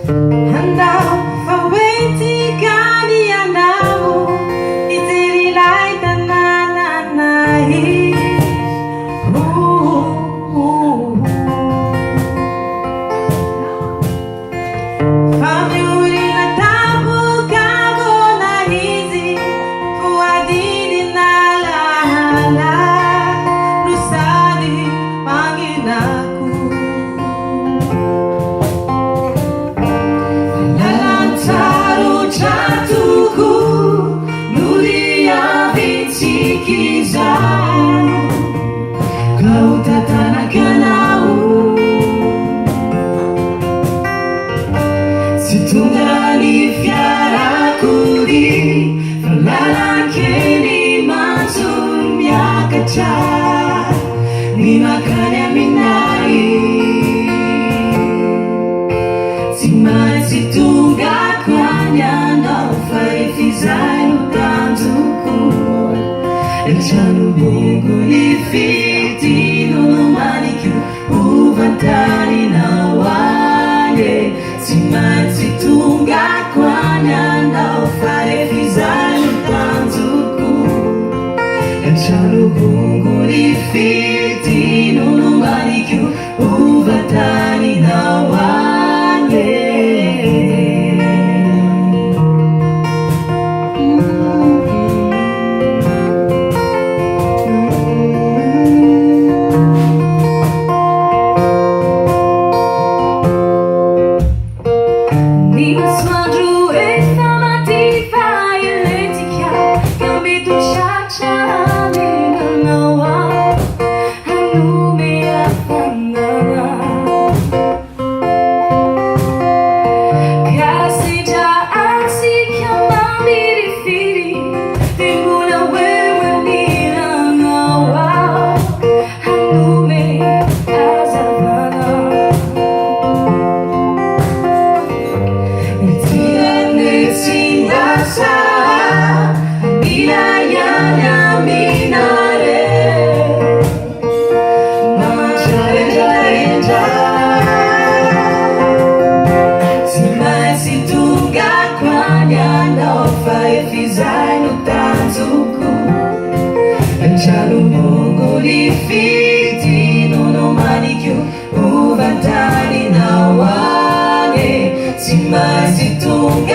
Handao faweti kani anamo itiri lai tanananahi. Famuri na tabu kago na hizi fuadini na lahala lusadi panginaku. Lalantaru jatuhku nuria vitikizan kau tatanakan aku. Situngani fiaraku di falalakeni mansumya kaca ni makanya minai simai situnggak kwanya na faifizai nutanzuku Echanu bungu ni fiti nulumaniku uvantani na wanye simai situnggak kwanya na faifizai nutanzuku Echanu bungu ni fiti nulumaniku uvantani na wanye. Echanu mungu ni fiti nono manikyu uvantani na wane simai situnga